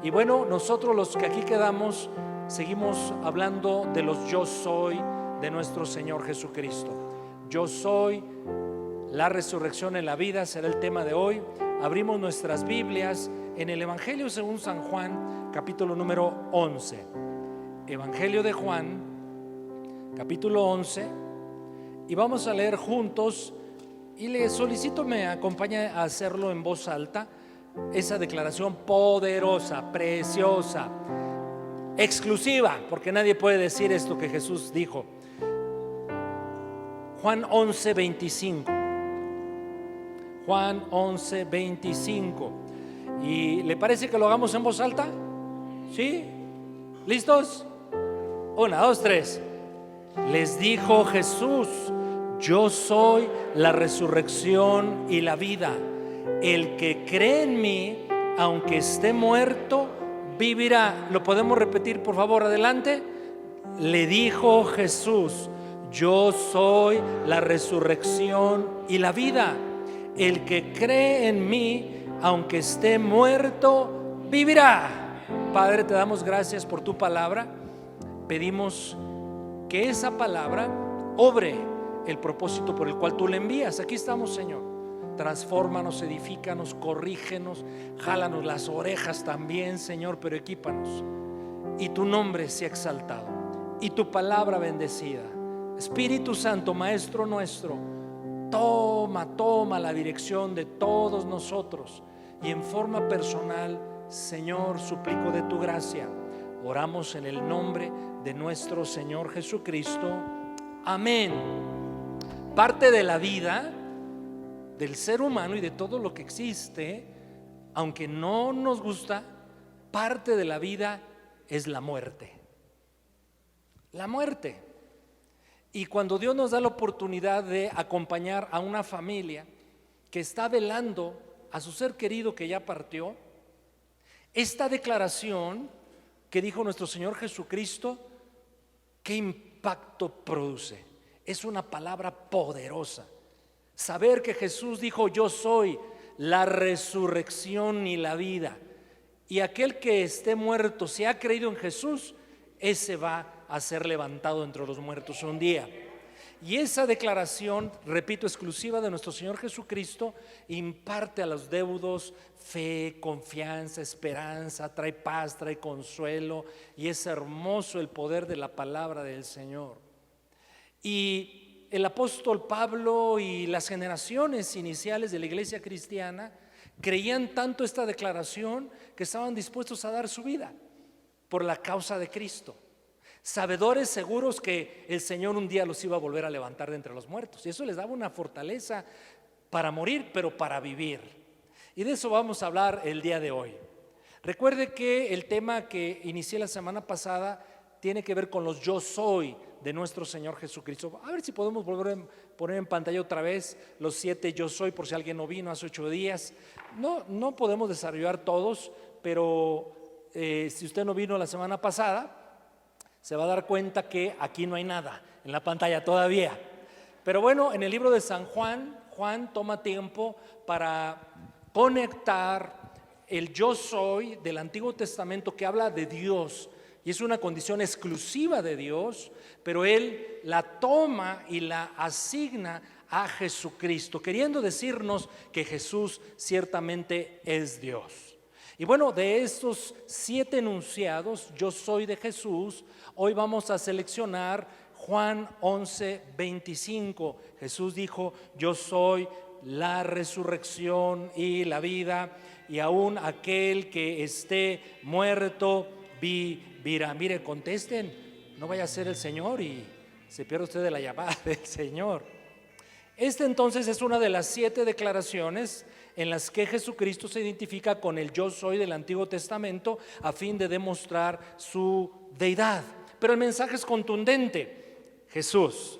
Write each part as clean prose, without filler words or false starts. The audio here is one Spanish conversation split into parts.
Y bueno, nosotros los que aquí quedamos seguimos hablando de los yo soy de nuestro Señor Jesucristo. Yo soy la resurrección en la vida, será el tema de hoy. Abrimos nuestras Biblias en el Evangelio según San Juan, capítulo número 11. Evangelio de Juan, capítulo 11, y vamos a leer juntos, y le solicito me acompañe a hacerlo en voz alta, esa declaración poderosa, preciosa, exclusiva, porque nadie puede decir esto que Jesús dijo. Juan 11, 25. Juan 11, 25. ¿Y le parece que lo hagamos en voz alta? ¿Sí? ¿Listos? 1, 2, 3. Les dijo Jesús: yo soy la resurrección y la vida. El que cree en mí, aunque esté muerto, vivirá. ¿Lo podemos repetir, por favor? Adelante. Le dijo Jesús: yo soy la resurrección y la vida. El que cree en mí, aunque esté muerto, vivirá. Padre, te damos gracias por tu palabra. Pedimos que esa palabra obre el propósito por el cual tú le envías. Aquí estamos, Señor. Transfórmanos, edifícanos, corrígenos, jálanos las orejas también, Señor, pero equípanos. Y tu nombre sea exaltado y tu palabra bendecida. Espíritu Santo, Maestro nuestro, toma la dirección de todos nosotros. Y en forma personal, Señor, suplico de tu gracia. Oramos en el nombre de nuestro Señor Jesucristo. Amén. Parte de la vida del ser humano y de todo lo que existe, aunque no nos gusta, parte de la vida es la muerte. La muerte. Y cuando Dios nos da la oportunidad de acompañar a una familia que está velando a su ser querido que ya partió, esta declaración que dijo nuestro Señor Jesucristo, ¿qué impacto produce? Es una palabra poderosa. Saber que Jesús dijo: yo soy la resurrección y la vida, y aquel que esté muerto, si ha creído en Jesús, ese va a ser levantado entre los muertos un día. Y esa declaración, repito, exclusiva de nuestro Señor Jesucristo, imparte a los deudos fe, confianza, esperanza, trae paz, trae consuelo, y es hermoso el poder de la palabra del Señor. Y el apóstol Pablo y las generaciones iniciales de la iglesia cristiana creían tanto esta declaración que estaban dispuestos a dar su vida por la causa de Cristo, sabedores seguros que el Señor un día los iba a volver a levantar de entre los muertos, y eso les daba una fortaleza para morir, pero para vivir. Y de eso vamos a hablar el día de hoy. Recuerde que el tema que inicié la semana pasada tiene que ver con los yo soy de nuestro Señor Jesucristo. A ver si podemos volver a poner en pantalla otra vez los 7 yo soy, por si alguien no vino hace 8 días. No podemos desarrollar todos, pero si usted no vino la semana pasada, se va a dar cuenta que aquí no hay nada en la pantalla todavía. Pero bueno, en el libro de San Juan, Juan toma tiempo para conectar el yo soy del Antiguo Testamento, que habla de Dios, y es una condición exclusiva de Dios, pero Él la toma y la asigna a Jesucristo, queriendo decirnos que Jesús ciertamente es Dios. Y bueno, de estos 7 enunciados, yo soy de Jesús, hoy vamos a seleccionar Juan 11, 25. Jesús dijo: yo soy la resurrección y la vida, y aún aquel que esté muerto vivirá. Mire, contesten, no vaya a ser el Señor y se pierde usted de la llamada del Señor. Entonces es una de las 7 declaraciones en las que Jesucristo se identifica con el yo soy del Antiguo Testamento a fin de demostrar su deidad. Pero el mensaje es contundente. Jesús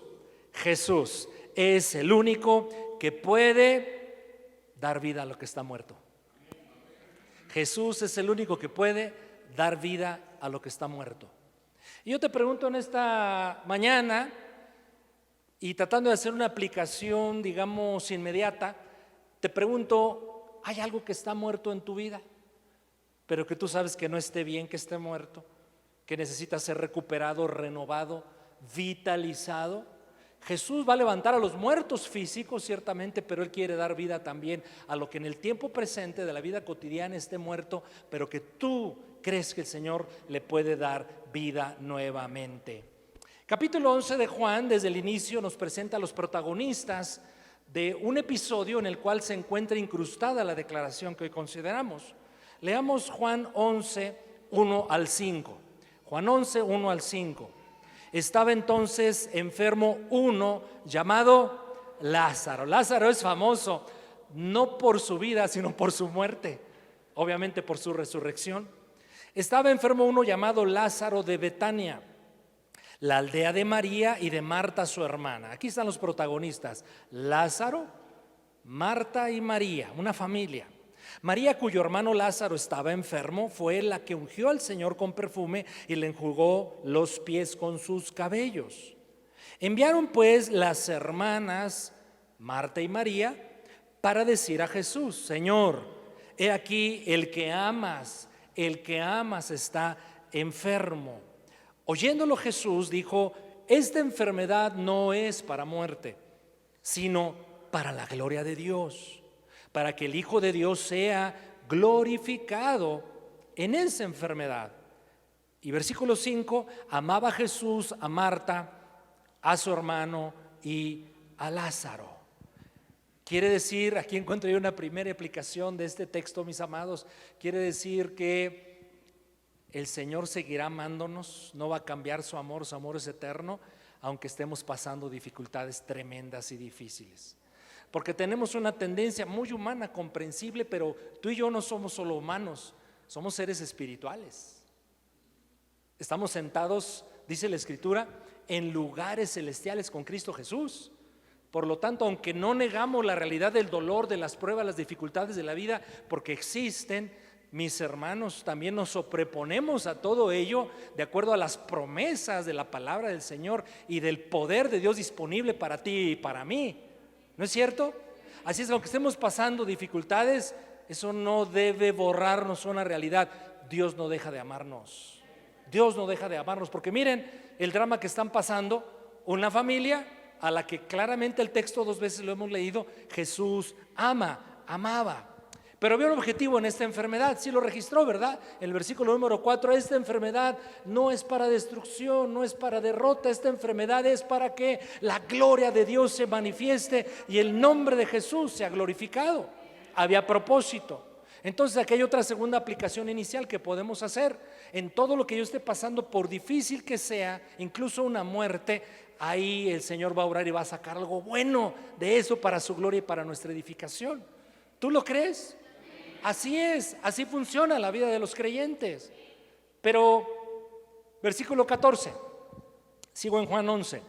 es el único que puede dar vida a lo que está muerto. Jesús es el único que puede dar vida a lo que está muerto. Y yo te pregunto en esta mañana, y tratando de hacer una aplicación, digamos, inmediata, te pregunto: ¿hay algo que está muerto en tu vida? pero que tú sabes que no esté bien, que esté muerto, que necesita ser recuperado, renovado, vitalizado. Jesús va a levantar a los muertos físicos, ciertamente, pero Él quiere dar vida también a lo que en el tiempo presente de la vida cotidiana esté muerto, pero que tú crees que el Señor le puede dar vida nuevamente. Capítulo 11 de Juan, desde el inicio, nos presenta a los protagonistas de un episodio en el cual se encuentra incrustada la declaración que hoy consideramos. Leamos Juan 11, 1 al 5. Juan 11, 1 al 5. Estaba entonces enfermo uno llamado Lázaro. Lázaro es famoso no por su vida, sino por su muerte, obviamente por su resurrección. Estaba enfermo uno llamado Lázaro de Betania, la aldea de María y de Marta su hermana. Aquí están los protagonistas: Lázaro, Marta y María, una familia. María, cuyo hermano Lázaro estaba enfermo, fue la que ungió al Señor con perfume y le enjugó los pies con sus cabellos. Enviaron pues las hermanas Marta y María para decir a Jesús: Señor, he aquí el que amas está enfermo. Oyéndolo Jesús dijo: esta enfermedad no es para muerte, sino para la gloria de Dios, para que el Hijo de Dios sea glorificado en esa enfermedad. Y versículo 5, amaba Jesús a Marta, a su hermano y a Lázaro. Quiere decir, aquí encuentro yo una primera aplicación de este texto, mis amados, quiere decir que el Señor seguirá amándonos, no va a cambiar su amor es eterno, aunque estemos pasando dificultades tremendas y difíciles. Porque tenemos una tendencia muy humana, comprensible, pero tú y yo no somos solo humanos, somos seres espirituales. Estamos sentados, dice la Escritura, en lugares celestiales con Cristo Jesús. Por lo tanto, aunque no negamos la realidad del dolor, de las pruebas, las dificultades de la vida, porque existen, mis hermanos, también nos sobreponemos a todo ello de acuerdo a las promesas de la palabra del Señor y del poder de Dios disponible para ti y para mí. ¿No es cierto? Así es, aunque estemos pasando dificultades, eso no debe borrarnos una realidad. Dios no deja de amarnos. Dios no deja de amarnos, porque miren el drama que están pasando una familia a la que claramente el texto 2 veces lo hemos leído. Jesús amaba. Pero había un objetivo en esta enfermedad, sí lo registró, ¿verdad? En el versículo número 4, esta enfermedad no es para destrucción, no es para derrota, esta enfermedad es para que la gloria de Dios se manifieste y el nombre de Jesús sea glorificado. Había propósito. Entonces aquí hay otra segunda aplicación inicial que podemos hacer. En todo lo que yo esté pasando, por difícil que sea, incluso una muerte, ahí el Señor va a obrar y va a sacar algo bueno de eso para su gloria y para nuestra edificación. ¿Tú lo crees? Así es, así funciona la vida de los creyentes. Pero, versículo 14, sigo en Juan 11.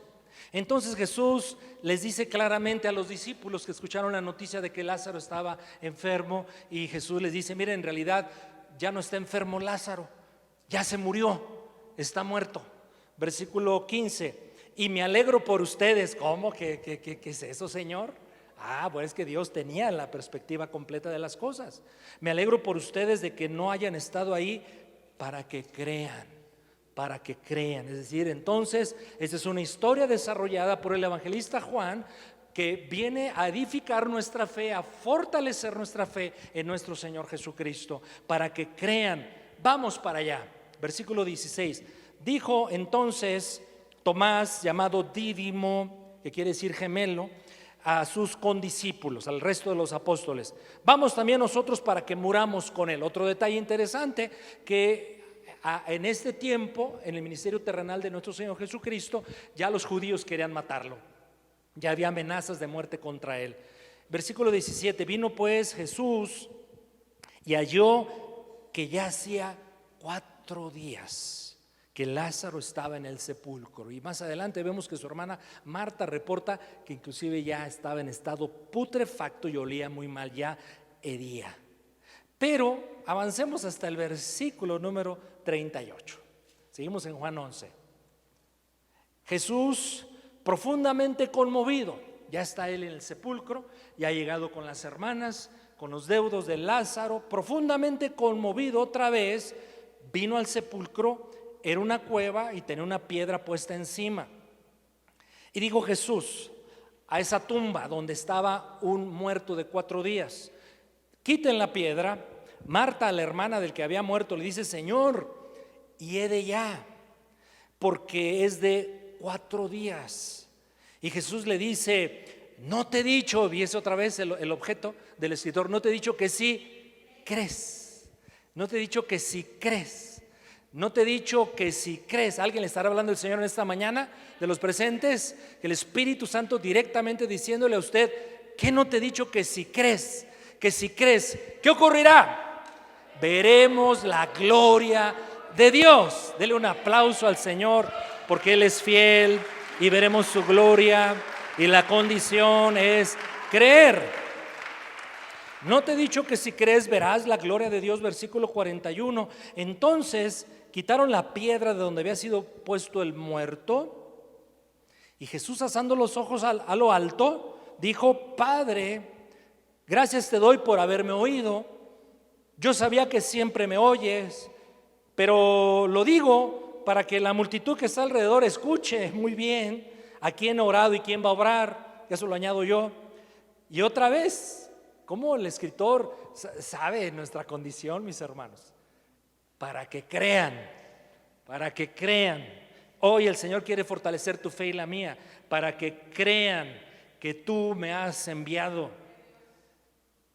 Entonces Jesús les dice claramente a los discípulos que escucharon la noticia de que Lázaro estaba enfermo, y Jesús les dice: miren, en realidad ya no está enfermo Lázaro, ya se murió, está muerto. Versículo 15, y me alegro por ustedes. ¿Cómo? ¿Qué es eso, Señor? Pues es que Dios tenía la perspectiva completa de las cosas. Me alegro por ustedes de que no hayan estado ahí para que crean. Es decir, entonces, esta es una historia desarrollada por el evangelista Juan, que viene a edificar nuestra fe, a fortalecer nuestra fe en nuestro Señor Jesucristo, para que crean. Vamos para allá. Versículo 16. Dijo entonces Tomás, llamado Dídimo, que quiere decir gemelo, a sus condiscípulos, al resto de los apóstoles: vamos también nosotros para que muramos con él. Otro detalle interesante, que en este tiempo, en el ministerio terrenal de nuestro Señor Jesucristo, ya los judíos querían matarlo, ya había amenazas de muerte contra él. Versículo 17, vino pues Jesús y halló que ya hacía 4 días que Lázaro estaba en el sepulcro. Y más adelante vemos que su hermana Marta reporta que inclusive ya estaba en estado putrefacto y olía muy mal, ya hería. Pero avancemos hasta el versículo número 38. Seguimos en Juan 11. Jesús, profundamente conmovido, ya está él en el sepulcro, ya ha llegado con las hermanas, con los deudos de Lázaro, profundamente conmovido otra vez, vino al sepulcro. Era una cueva y tenía una piedra puesta encima. Y dijo Jesús a esa tumba donde estaba un muerto de 4 días: quiten la piedra. Marta, la hermana del que había muerto, le dice: Señor, hiede ya, porque es de 4 días. Y Jesús le dice: no te he dicho, y es otra vez el objeto del escritor, no te he dicho que sí crees. No te he dicho que sí crees. No te he dicho que si crees. ¿Alguien le estará hablando el Señor en esta mañana de los presentes? El Espíritu Santo directamente diciéndole a usted: ¿qué no te he dicho que si crees? Que si crees, ¿qué ocurrirá? Veremos la gloria de Dios. Dele un aplauso al Señor, porque Él es fiel y veremos su gloria, y la condición es creer. No te he dicho que si crees verás la gloria de Dios, versículo 41. Entonces quitaron la piedra de donde había sido puesto el muerto, y Jesús, alzando los ojos a lo alto, dijo: Padre, gracias te doy por haberme oído. Yo sabía que siempre me oyes, pero lo digo para que la multitud que está alrededor escuche muy bien a quién he orado y quién va a obrar. Eso lo añado yo. Y otra vez, como el escritor sabe nuestra condición, mis hermanos, para que crean, para que crean. Hoy el Señor quiere fortalecer tu fe y la mía, para que crean que tú me has enviado.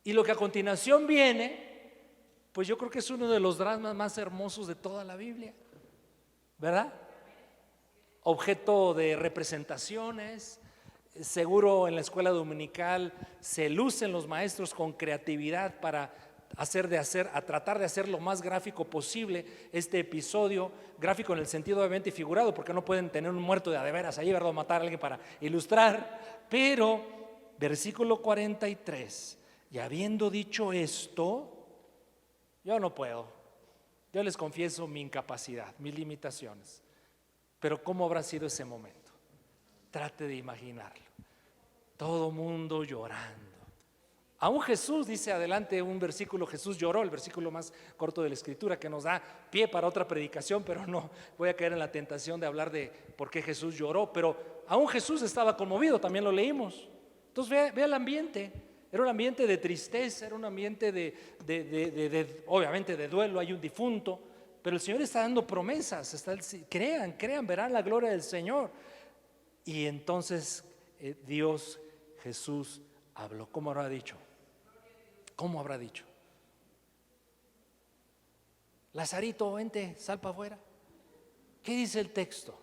Y lo que a continuación viene, pues yo creo que es uno de los dramas más hermosos de toda la Biblia, ¿verdad? Objeto de representaciones. Seguro en la escuela dominical se lucen los maestros con creatividad para tratar de hacer lo más gráfico posible este episodio, gráfico en el sentido obviamente figurado, porque no pueden tener un muerto de veras ahí, ¿verdad? Matar a alguien para ilustrar. Pero versículo 43: y habiendo dicho esto, yo no puedo, yo les confieso mi incapacidad, mis limitaciones, pero ¿cómo habrá sido ese momento? Trate de imaginarlo. Todo mundo llorando. Aún Jesús, dice adelante un versículo, Jesús lloró, el versículo más corto de la Escritura, que nos da pie para otra predicación, pero no voy a caer en la tentación de hablar de por qué Jesús lloró. Pero aún Jesús estaba conmovido, también lo leímos. Entonces vea el ambiente. Era un ambiente de tristeza, era un ambiente obviamente de duelo. Hay un difunto, pero el Señor está dando promesas. Crean, verán la gloria del Señor. Y entonces Dios, Jesús habló. ¿Cómo habrá dicho? ¿Cómo habrá dicho? Lazarito, vente, sal para afuera. ¿Qué dice el texto?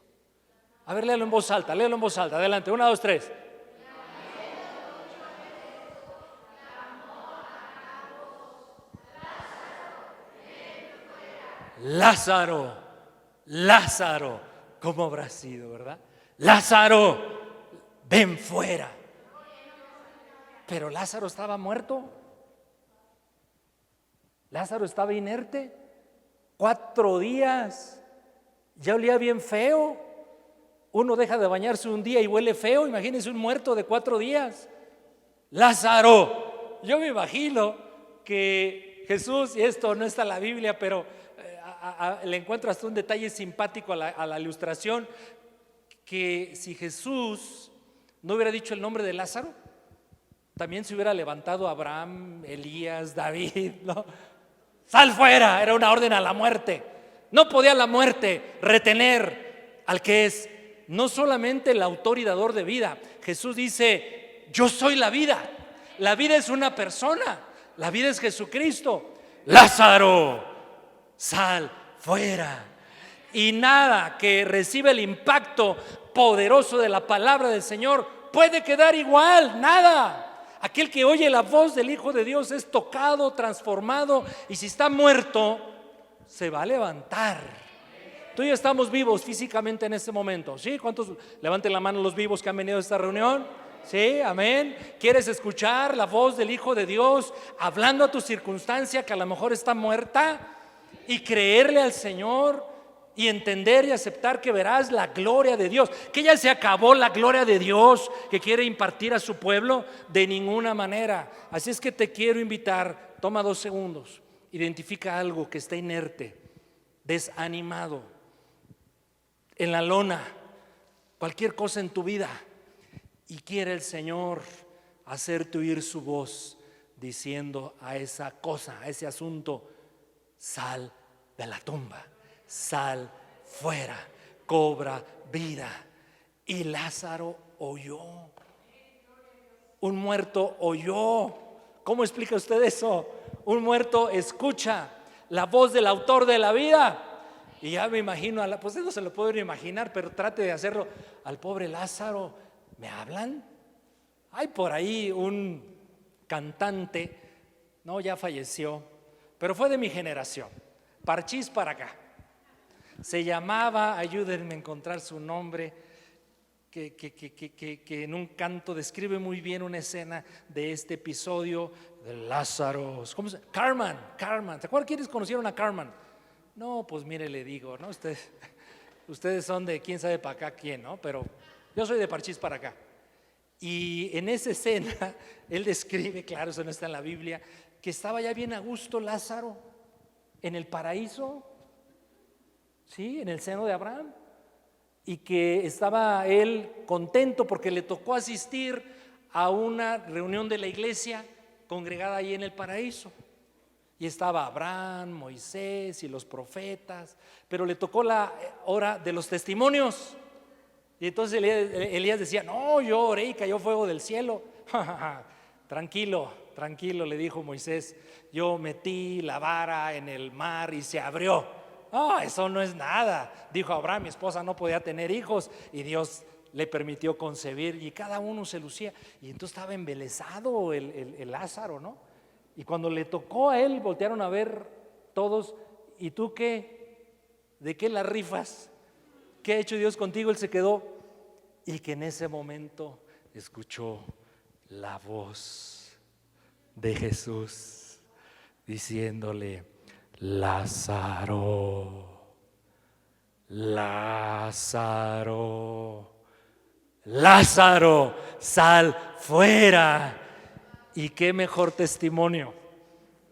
A ver, léalo en voz alta, adelante, 1, 2, 3. Lázaro, Lázaro, ¿cómo habrá sido, verdad? Lázaro, ven fuera. Pero Lázaro estaba muerto. Lázaro estaba inerte. 4 días. Ya olía bien feo. Uno deja de bañarse un día y huele feo. Imagínense un muerto de 4 días. Lázaro. Yo me imagino que Jesús, y esto no está en la Biblia, pero le encuentro hasta un detalle simpático a la ilustración, que si Jesús no hubiera dicho el nombre de Lázaro, también se hubiera levantado Abraham, Elías, David, ¿no? Sal fuera, era una orden a la muerte. No podía la muerte retener al que es no solamente el autor y dador de vida. Jesús dice: yo soy la vida. La vida es una persona, la vida es Jesucristo. Lázaro, sal fuera. Y nada que reciba el impacto poderoso de la palabra del Señor puede quedar igual, nada. Aquel que oye la voz del Hijo de Dios es tocado, transformado, y si está muerto, se va a levantar. Tú y yo estamos vivos físicamente en este momento, ¿sí? ¿Cuántos levanten la mano los vivos que han venido a esta reunión? Sí, amén. ¿Quieres escuchar la voz del Hijo de Dios hablando a tu circunstancia que a lo mejor está muerta? Y creerle al Señor y entender y aceptar que verás la gloria de Dios. ¿Que ya se acabó la gloria de Dios que quiere impartir a su pueblo? De ninguna manera. Así es que te quiero invitar, toma 2 segundos, identifica algo que está inerte, desanimado, en la lona, cualquier cosa en tu vida, y quiere el Señor hacerte oír su voz diciendo a esa cosa, a ese asunto: sal de la tumba, sal fuera, cobra vida. Y Lázaro oyó. Un muerto oyó. ¿Cómo explica usted eso? Un muerto escucha la voz del autor de la vida. Y ya me imagino, pues no se lo puedo imaginar, pero trate de hacerlo. Al pobre Lázaro, ¿me hablan? Hay por ahí un cantante, no, ya falleció, pero fue de mi generación, Parchís para acá. Se llamaba, ayúdenme a encontrar su nombre, que en un canto describe muy bien una escena de este episodio de Lázaro. ¿Cómo se llama? Carmen. ¿Se acuerdan quiénes conocieron a Carmen? No, pues mire, le digo, ¿no? Ustedes son de quién sabe para acá quién, ¿no? Pero yo soy de Parchís para acá. Y en esa escena él describe, claro, eso no está en la Biblia, que estaba ya bien a gusto Lázaro en el paraíso, sí, en el seno de Abraham, y que estaba él contento porque le tocó asistir a una reunión de la iglesia congregada ahí en el paraíso. Y estaba Abraham, Moisés y los profetas, pero le tocó la hora de los testimonios. Y entonces Elías decía: no, yo oré y cayó fuego del cielo. Tranquilo, le dijo Moisés, yo metí la vara en el mar y se abrió. Eso no es nada. Dijo Abraham: mi esposa no podía tener hijos y Dios le permitió concebir, y cada uno se lucía. Y entonces estaba embelesado el Lázaro, ¿no? Y cuando le tocó a él, voltearon a ver todos: ¿y tú qué? ¿De qué la rifas? ¿Qué ha hecho Dios contigo? Él se quedó, y que en ese momento escuchó la voz de Jesús diciéndole: Lázaro, Lázaro, Lázaro, sal fuera. Y qué mejor testimonio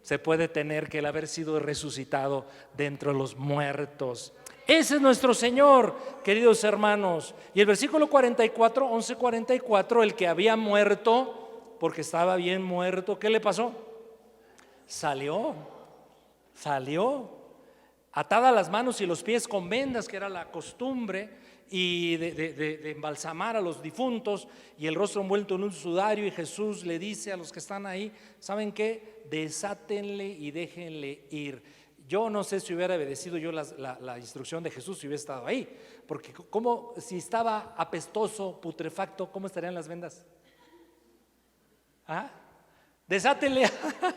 se puede tener que el haber sido resucitado de entre los muertos. Ese es nuestro Señor, queridos hermanos. Y el versículo 44, 11:44, el que había muerto, porque estaba bien muerto, ¿qué le pasó? Salió, atada las manos y los pies con vendas, que era la costumbre, y de embalsamar a los difuntos, y el rostro envuelto en un sudario. Y Jesús le dice a los que están ahí: ¿saben qué? Desátenle y déjenle ir. Yo no sé si hubiera obedecido yo la instrucción de Jesús si hubiera estado ahí, porque como si estaba apestoso, putrefacto, ¿cómo estarían las vendas? Desátenle.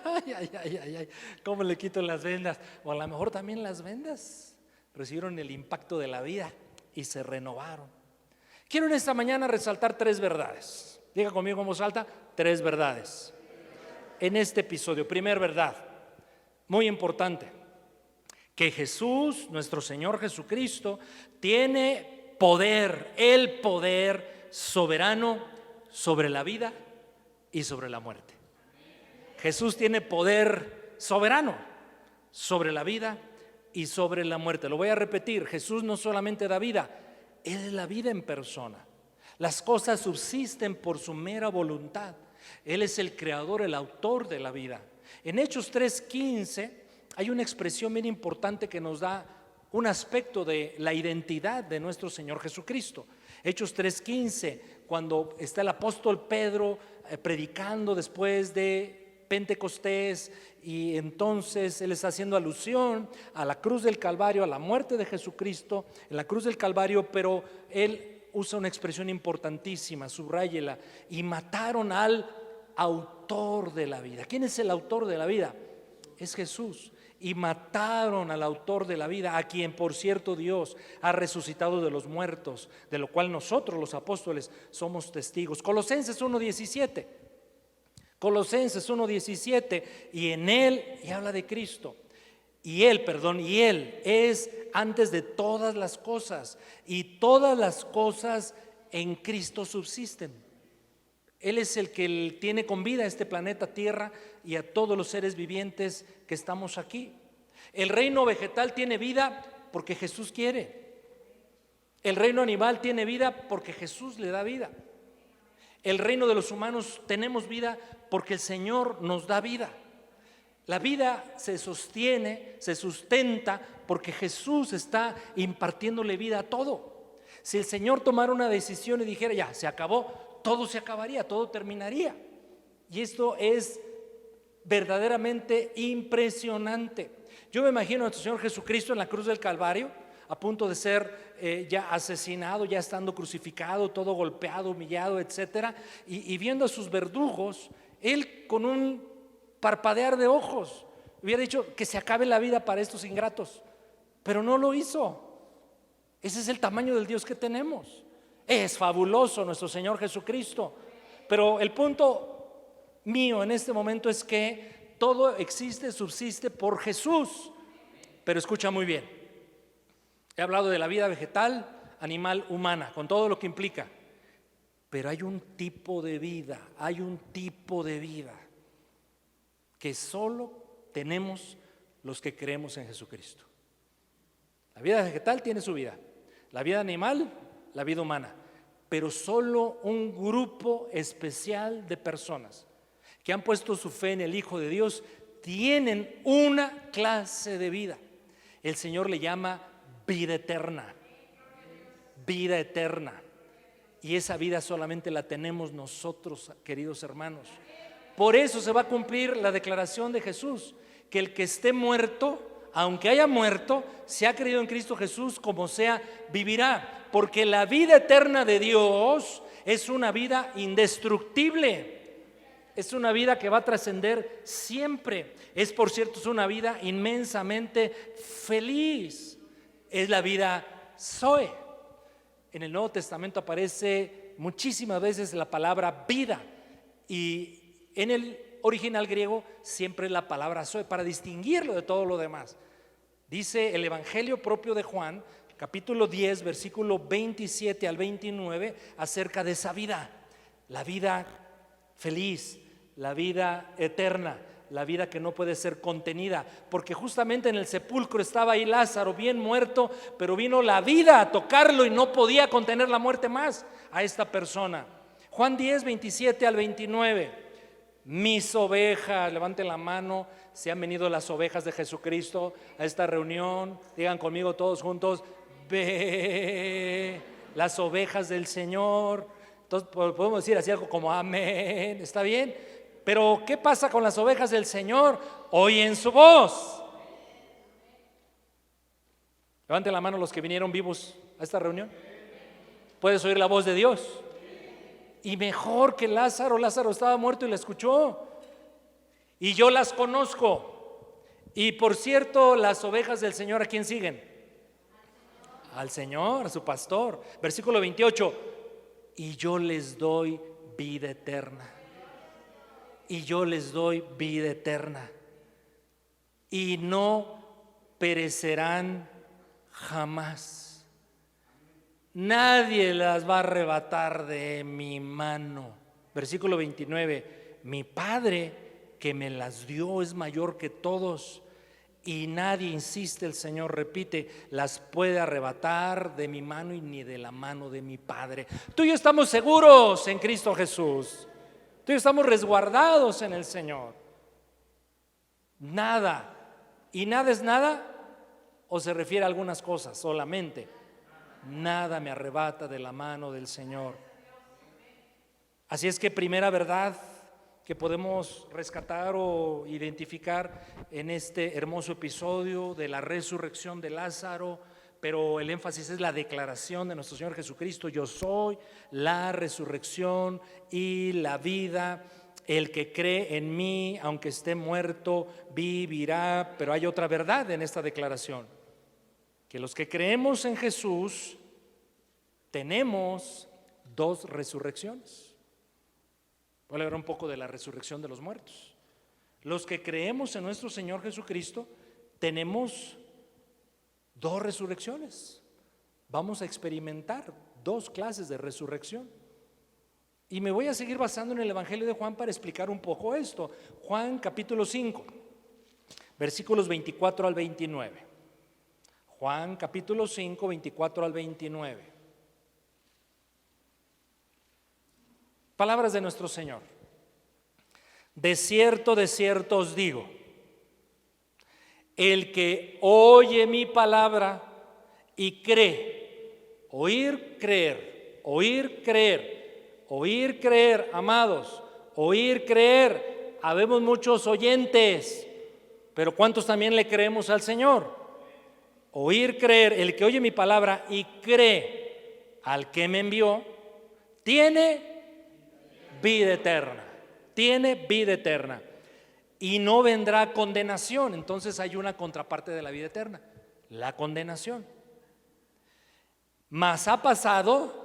Ay, ¿cómo le quito las vendas? O a lo mejor también las vendas recibieron el impacto de la vida y se renovaron. Quiero en esta mañana resaltar 3 verdades. Diga conmigo en voz alta: 3 verdades en este episodio. Primera verdad, muy importante: que Jesús, nuestro Señor Jesucristo, tiene poder, el poder soberano sobre la vida y sobre la muerte. Jesús tiene poder soberano sobre la vida y sobre la muerte. Lo voy a repetir: Jesús no solamente da vida, Él es la vida en persona. Las cosas subsisten por su mera voluntad. Él es el creador, el autor de la vida. En Hechos 3:15 hay una expresión bien importante que nos da un aspecto de la identidad de nuestro Señor Jesucristo. Hechos 3:15, cuando está el apóstol Pedro predicando después de Pentecostés, y entonces él está haciendo alusión a la cruz del Calvario, a la muerte de Jesucristo en la cruz del Calvario, pero él usa una expresión importantísima, subráyela: y mataron al autor de la vida. ¿Quién es el autor de la vida? Es Jesús. Y mataron al autor de la vida, a quien por cierto Dios ha resucitado de los muertos, de lo cual nosotros los apóstoles somos testigos. Colosenses 1:17, y en él, y habla de Cristo, y él es antes de todas las cosas, y todas las cosas en Cristo subsisten. Él es el que tiene con vida a este planeta Tierra y a todos los seres vivientes que estamos aquí. El reino vegetal tiene vida porque Jesús quiere. El reino animal tiene vida porque Jesús le da vida. El reino de los humanos tenemos vida porque el Señor nos da vida. La vida se sostiene, se sustenta porque Jesús está impartiéndole vida a todo. Si el Señor tomara una decisión y dijera ya, se acabó, todo se acabaría, todo terminaría. Y esto es verdaderamente impresionante. Yo me imagino a nuestro Señor Jesucristo en la cruz del Calvario, a punto de ser ya asesinado, ya estando crucificado, todo golpeado, humillado, etcétera, y viendo a sus verdugos, Él con un parpadear de ojos hubiera dicho que se acabe la vida para estos ingratos, pero no lo hizo. Ese es el tamaño del Dios que tenemos. Es fabuloso nuestro Señor Jesucristo, pero el punto mío en este momento es que todo existe, subsiste por Jesús. Pero escucha muy bien, he hablado de la vida vegetal, animal, humana, con todo lo que implica, pero hay un tipo de vida, que solo tenemos los que creemos en Jesucristo. La vida vegetal tiene su vida, la vida animal, la vida humana, pero solo un grupo especial de personas que han puesto su fe en el Hijo de Dios tienen una clase de vida. El Señor le llama vida eterna. Vida eterna. Y esa vida solamente la tenemos nosotros, queridos hermanos. Por eso se va a cumplir la declaración de Jesús, que el que esté muerto, aunque haya muerto, si ha creído en Cristo Jesús, como sea, vivirá. Porque la vida eterna de Dios es una vida indestructible. Es una vida que va a trascender siempre. Es, por cierto, es una vida inmensamente feliz. Es la vida Zoe. En el Nuevo Testamento aparece muchísimas veces la palabra vida, y en el original griego siempre es la palabra Zoe, para distinguirlo de todo lo demás. Dice el Evangelio propio de Juan, capítulo 10, versículo 27 al 29, acerca de esa vida, la vida feliz, la vida eterna, la vida que no puede ser contenida, porque justamente en el sepulcro estaba ahí Lázaro bien muerto, pero vino la vida a tocarlo y no podía contener la muerte más a esta persona. Juan 10, 27 al 29. Mis ovejas, levanten la mano si han venido las ovejas de Jesucristo a esta reunión, digan conmigo todos juntos, ve, las ovejas del Señor. Entonces podemos decir así algo como amén, ¿está bien? Pero ¿qué pasa con las ovejas del Señor? Oyen su voz. Levanten la mano los que vinieron vivos a esta reunión. ¿Puedes oír la voz de Dios? Y mejor que Lázaro estaba muerto y la escuchó. Y yo las conozco. Y por cierto, las ovejas del Señor, ¿a quién siguen? Al Señor, a su pastor. Versículo 28. Y yo les doy vida eterna. Y yo les doy vida eterna. Y no perecerán jamás. Nadie las va a arrebatar de mi mano. Versículo 29. Mi Padre que me las dio es mayor que todos, y nadie, insiste el Señor, repite, las puede arrebatar de mi mano y ni de la mano de mi Padre. Tú y yo estamos seguros en Cristo Jesús. Tú y yo estamos resguardados en el Señor. Nada. ¿Y nada es nada? ¿O se refiere a algunas cosas solamente? Nada me arrebata de la mano del Señor. Así es que primera verdad que podemos rescatar o identificar en este hermoso episodio de la resurrección de Lázaro, pero el énfasis es la declaración de nuestro Señor Jesucristo: yo soy la resurrección y la vida. El que cree en mí, aunque esté muerto, vivirá. Pero hay otra verdad en esta declaración: que los que creemos en Jesús tenemos dos resurrecciones. Voy a hablar un poco de la resurrección de los muertos. Los que creemos en nuestro Señor Jesucristo tenemos 2 resurrecciones. Vamos a experimentar 2 clases de resurrección. Y me voy a seguir basando en el Evangelio de Juan para explicar un poco esto. Juan capítulo 5, versículos 24 al 29. Juan capítulo 5, 24 al 29. Palabras de nuestro Señor. De cierto os digo, el que oye mi palabra y cree, oír, creer, amados, oír, creer. Habemos muchos oyentes, pero ¿cuántos también le creemos al Señor? Oír, creer, el que oye mi palabra y cree al que me envió, tiene vida eterna, y no vendrá condenación. Entonces hay una contraparte de la vida eterna, la condenación. Mas ha pasado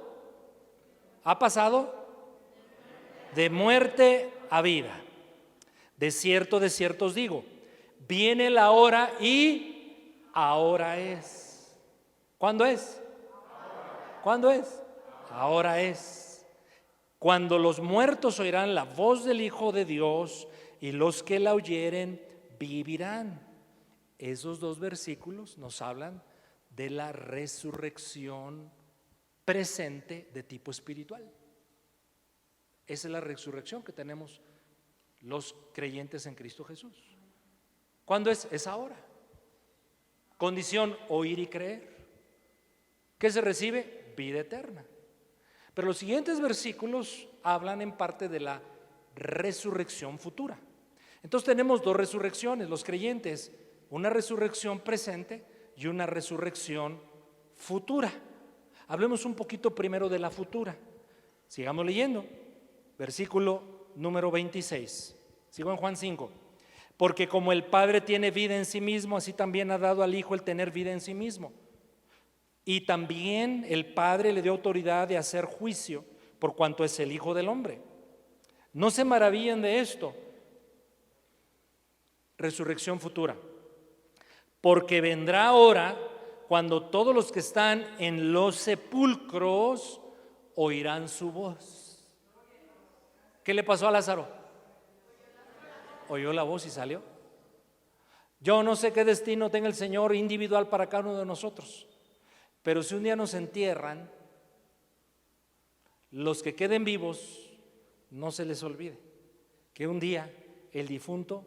de muerte a vida. De cierto os digo, viene la hora y ahora es. ¿Cuándo es? ¿Cuándo es? Ahora es. Cuando los muertos oirán la voz del Hijo de Dios y los que la oyeren vivirán. Esos 2 versículos nos hablan de la resurrección presente de tipo espiritual. Esa es la resurrección que tenemos los creyentes en Cristo Jesús. ¿Cuándo es? Es ahora. Condición: oír y creer. ¿Qué se recibe? Vida eterna. Pero los siguientes versículos hablan en parte de la resurrección futura. Entonces tenemos 2 resurrecciones, los creyentes, una resurrección presente y una resurrección futura. Hablemos un poquito primero de la futura. Sigamos leyendo. Versículo número 26. Sigo en Juan 5. Porque como el Padre tiene vida en sí mismo, así también ha dado al Hijo el tener vida en sí mismo. Y también el Padre le dio autoridad de hacer juicio, por cuanto es el Hijo del Hombre. No se maravillen de esto. Resurrección futura. Porque vendrá hora cuando todos los que están en los sepulcros oirán su voz. ¿Qué le pasó a Lázaro? Oyó la voz y salió. Yo no sé qué destino tenga el Señor individual para cada uno de nosotros, pero si un día nos entierran, los que queden vivos, no se les olvide que un día el difunto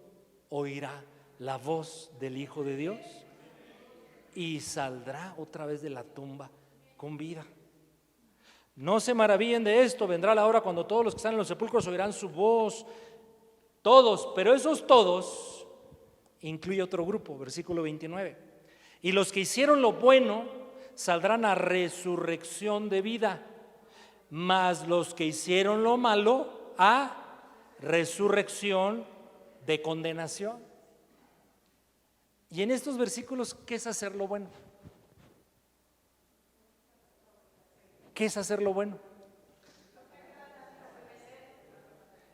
oirá la voz del Hijo de Dios y saldrá otra vez de la tumba con vida. No se maravillen de esto, vendrá la hora cuando todos los que están en los sepulcros oirán su voz, todos, pero esos todos incluye otro grupo, versículo 29. Y los que hicieron lo bueno saldrán a resurrección de vida, mas los que hicieron lo malo a resurrección de condenación. Y en estos versículos, ¿qué es hacer lo bueno? ¿Qué es hacer lo bueno?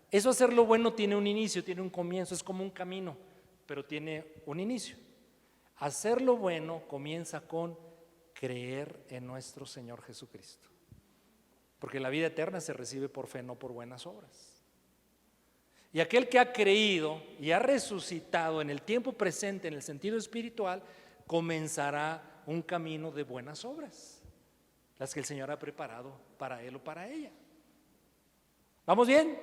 Eso, hacer lo bueno, tiene un inicio, tiene un comienzo, es como un camino, pero tiene un inicio. Hacer lo bueno comienza con creer en nuestro Señor Jesucristo, porque la vida eterna se recibe por fe, no por buenas obras. Y aquel que ha creído y ha resucitado en el tiempo presente, en el sentido espiritual, comenzará un camino de buenas obras, las que el Señor ha preparado para él o para ella. ¿Vamos bien?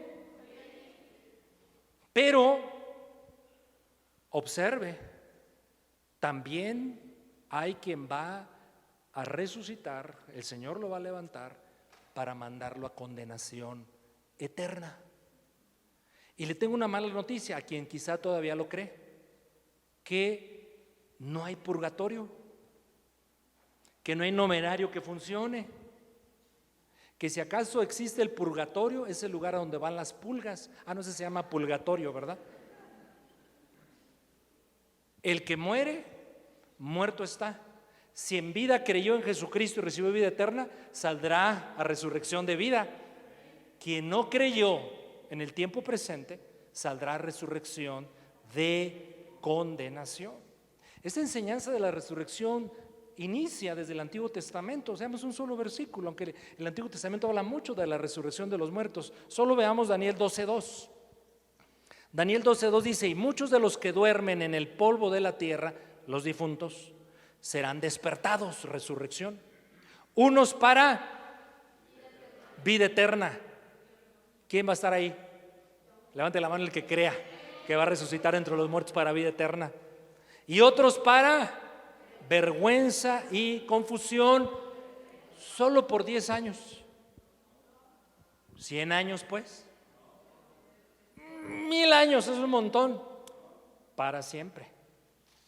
Pero observe, también hay quien va a resucitar, el Señor lo va a levantar para mandarlo a condenación eterna. Y le tengo una mala noticia a quien quizá todavía lo cree, que no hay purgatorio, que no hay numerario que funcione, que si acaso existe el purgatorio, es el lugar a donde van las pulgas. No sé, se llama purgatorio, ¿verdad? El que muere, muerto está. Si en vida creyó en Jesucristo y recibió vida eterna, saldrá a resurrección de vida. Quien no creyó en el tiempo presente, saldrá a resurrección de condenación. Esta enseñanza de la resurrección inicia desde el Antiguo Testamento. Veamos un solo versículo, aunque el Antiguo Testamento habla mucho de la resurrección de los muertos. Solo veamos Daniel 12:2. Daniel 12:2 dice: y muchos de los que duermen en el polvo de la tierra, los difuntos, serán despertados, resurrección. Unos para vida eterna. ¿Quién va a estar ahí? Levante la mano el que crea que va a resucitar entre los muertos para vida eterna. Y otros para vergüenza y confusión, solo por 10 años. 100 años pues, 1000 años es un montón. Para siempre,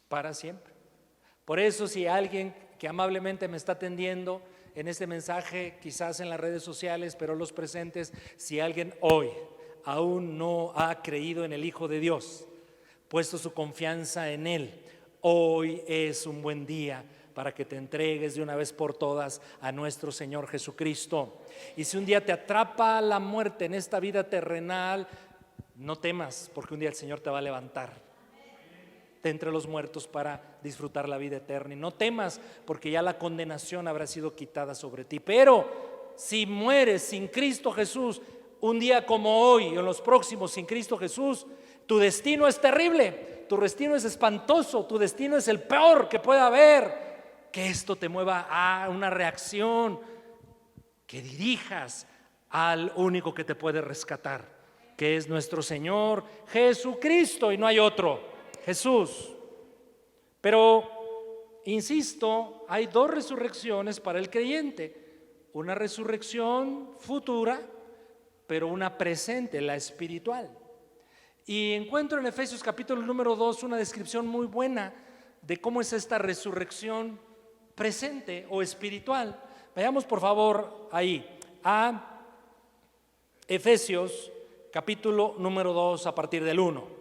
para siempre. Por eso, si alguien que amablemente me está atendiendo en este mensaje, quizás en las redes sociales, pero los presentes, si alguien hoy aún no ha creído en el Hijo de Dios, puesto su confianza en Él, hoy es un buen día para que te entregues de una vez por todas a nuestro Señor Jesucristo. Y si un día te atrapa la muerte en esta vida terrenal, no temas, porque un día el Señor te va a levantar de entre los muertos para disfrutar la vida eterna. Y no temas, porque ya la condenación habrá sido quitada sobre ti. Pero si mueres sin Cristo Jesús, un día como hoy o en los próximos sin Cristo Jesús, tu destino es terrible, tu destino es espantoso, tu destino es el peor que pueda haber. Que esto te mueva a una reacción, que dirijas al único que te puede rescatar, que es nuestro Señor Jesucristo, y no hay otro, Jesús. Pero, insisto, hay dos resurrecciones para el creyente: una resurrección futura, pero una presente, la espiritual. Y encuentro en Efesios capítulo número 2 una descripción muy buena de cómo es esta resurrección presente o espiritual. Vayamos por favor ahí a Efesios capítulo número 2 a partir del 1.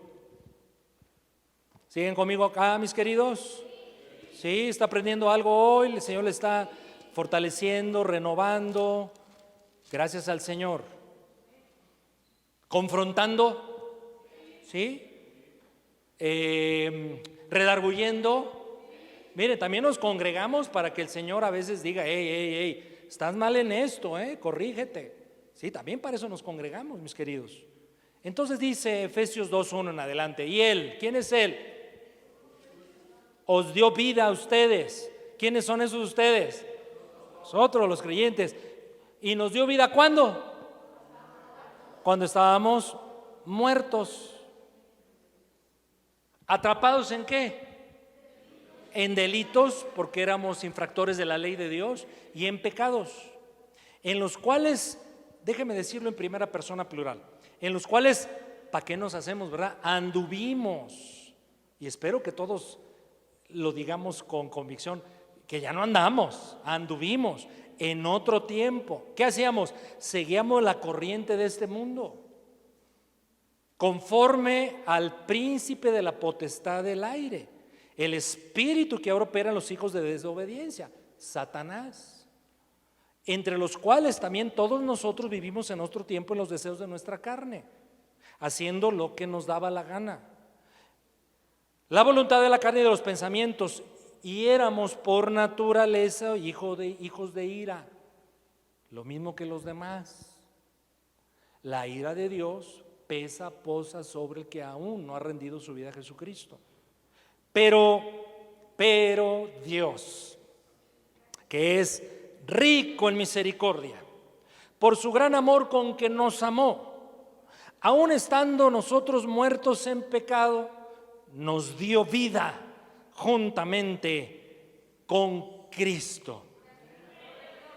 ¿Siguen conmigo acá, mis queridos? ¿Sí? ¿Está aprendiendo algo hoy? El Señor le está fortaleciendo, renovando. Gracias al Señor. Confrontando, ¿sí? Redarguyendo. Mire, también nos congregamos para que el Señor a veces diga: hey, estás mal en esto, corrígete. Sí, también para eso nos congregamos, mis queridos. Entonces dice Efesios 2:1 en adelante: y Él, ¿quién es Él? Os dio vida a ustedes. ¿Quiénes son esos ustedes? Nosotros, los creyentes. ¿Y nos dio vida cuándo? Cuando estábamos muertos. ¿Atrapados en qué? En delitos, porque éramos infractores de la ley de Dios, y en pecados, en los cuales, déjeme decirlo en primera persona plural, en los cuales, ¿para qué nos hacemos, verdad? Anduvimos. Y espero que todos lo digamos con convicción, que ya no andamos, anduvimos en otro tiempo. ¿Qué hacíamos? Seguíamos la corriente de este mundo, conforme al príncipe de la potestad del aire, el espíritu que ahora opera en los hijos de desobediencia, Satanás, entre los cuales también todos nosotros vivimos en otro tiempo en los deseos de nuestra carne, haciendo lo que nos daba la gana, la voluntad de la carne y de los pensamientos, y éramos por naturaleza hijos de ira, lo mismo que los demás. La ira de Dios posa sobre el que aún no ha rendido su vida a Jesucristo. Pero Dios, que es rico en misericordia, por su gran amor con que nos amó, aun estando nosotros muertos en pecado, nos dio vida juntamente con Cristo.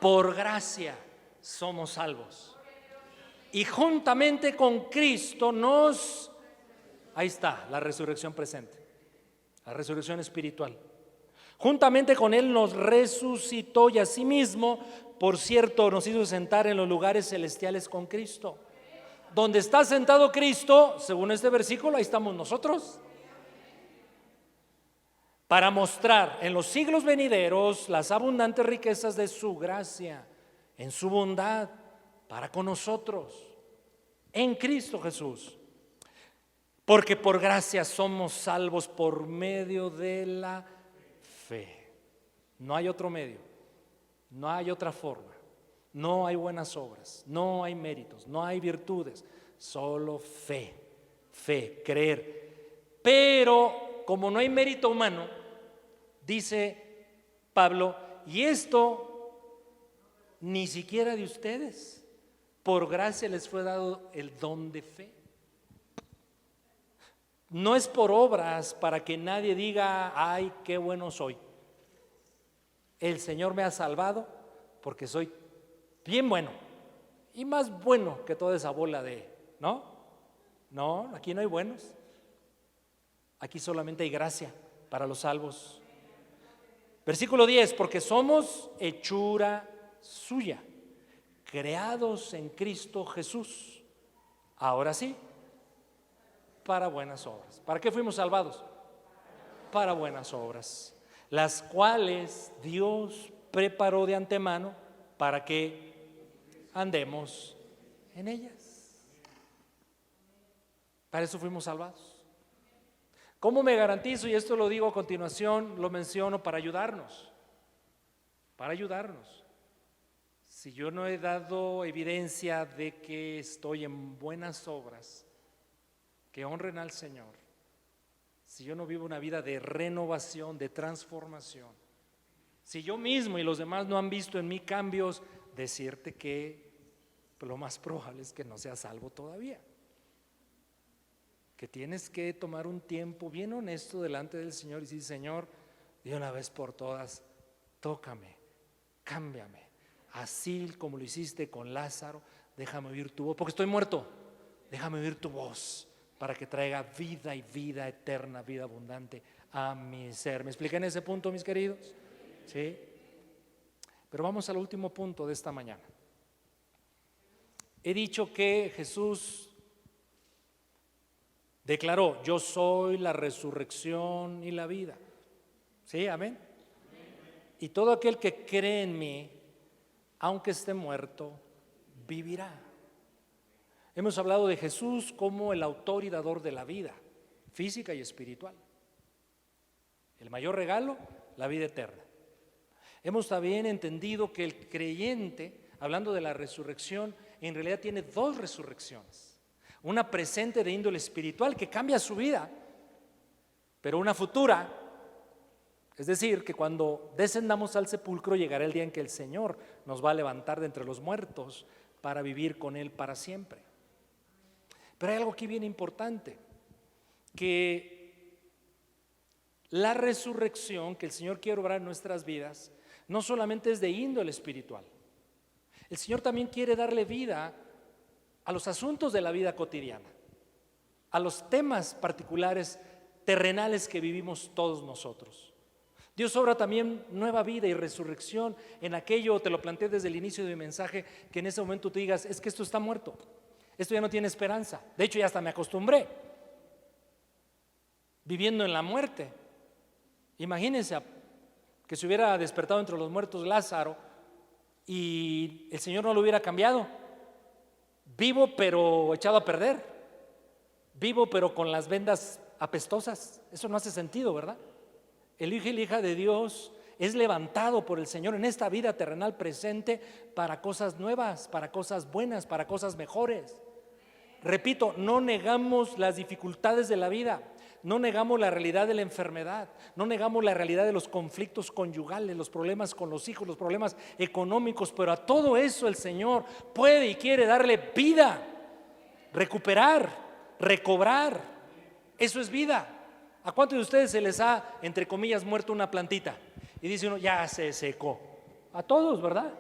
Por gracia somos salvos. Y juntamente con Cristo ahí está la resurrección presente, la resurrección espiritual. Juntamente con Él nos resucitó y asimismo, por cierto, nos hizo sentar en los lugares celestiales con Cristo. Donde está sentado Cristo, según este versículo, ahí estamos nosotros, para mostrar en los siglos venideros las abundantes riquezas de su gracia, en su bondad para con nosotros, en Cristo Jesús. Porque por gracia somos salvos por medio de la fe. No hay otro medio, no hay otra forma, no hay buenas obras, no hay méritos, no hay virtudes, solo fe, creer. Pero como no hay mérito humano, dice Pablo, y esto ni siquiera de ustedes, por gracia les fue dado el don de fe. No es por obras para que nadie diga, ay, qué bueno soy. El Señor me ha salvado porque soy bien bueno y más bueno que toda esa bola de, no, aquí no hay buenos. Aquí solamente hay gracia para los salvos. Versículo 10, porque somos hechura suya, creados en Cristo Jesús. Ahora sí, para buenas obras. ¿Para qué fuimos salvados? Para buenas obras, las cuales Dios preparó de antemano para que andemos en ellas. Para eso fuimos salvados. ¿Cómo me garantizo? Y esto lo digo a continuación, lo menciono para ayudarnos. Para ayudarnos. Si yo no he dado evidencia de que estoy en buenas obras que honren al Señor, si yo no vivo una vida de renovación, de transformación, si yo mismo y los demás no han visto en mí cambios, decirte que lo más probable es que no seas salvo todavía. Que tienes que tomar un tiempo bien honesto delante del Señor y decir, Señor, de una vez por todas, tócame, cámbiame, así como lo hiciste con Lázaro, déjame oír tu voz, porque estoy muerto, déjame oír tu voz para que traiga vida y vida eterna, vida abundante a mi ser. ¿Me expliqué en ese punto, mis queridos? ¿Sí? Pero vamos al último punto de esta mañana. He dicho que Jesús declaró, yo soy la resurrección y la vida. ¿Sí? Amén. Y todo aquel que cree en mí, aunque esté muerto, vivirá. Hemos hablado de Jesús como el autor y dador de la vida, física y espiritual. El mayor regalo, la vida eterna. Hemos también entendido que el creyente, hablando de la resurrección, en realidad tiene dos resurrecciones. Una presente de índole espiritual que cambia su vida, pero una futura, es decir, que cuando descendamos al sepulcro llegará el día en que el Señor nos va a levantar de entre los muertos para vivir con Él para siempre. Pero hay algo aquí bien importante, que la resurrección que el Señor quiere obrar en nuestras vidas no solamente es de índole espiritual. El Señor también quiere darle vida a los asuntos de la vida cotidiana, a los temas particulares terrenales que vivimos todos nosotros. Dios obra también nueva vida y resurrección en aquello, te lo planteé desde el inicio de mi mensaje, que en ese momento tú digas, es que esto está muerto, esto ya no tiene esperanza. De hecho ya hasta me acostumbré, viviendo en la muerte. Imagínense que se hubiera despertado entre los muertos Lázaro y el Señor no lo hubiera cambiado. Vivo pero echado a perder, vivo pero con las vendas apestosas. Eso no hace sentido, ¿verdad? El hijo y la hija de Dios es levantado por el Señor en esta vida terrenal presente para cosas nuevas, para cosas buenas, para cosas mejores. Repito, no negamos las dificultades de la vida, no negamos la realidad de la enfermedad, no negamos la realidad de los conflictos conyugales, los problemas con los hijos, los problemas económicos, pero a todo eso el Señor puede y quiere darle vida, recuperar, recobrar. Eso es vida. ¿A cuántos de ustedes se les ha, entre comillas, muerto una plantita? Y dice uno, ya se secó. A todos, ¿verdad?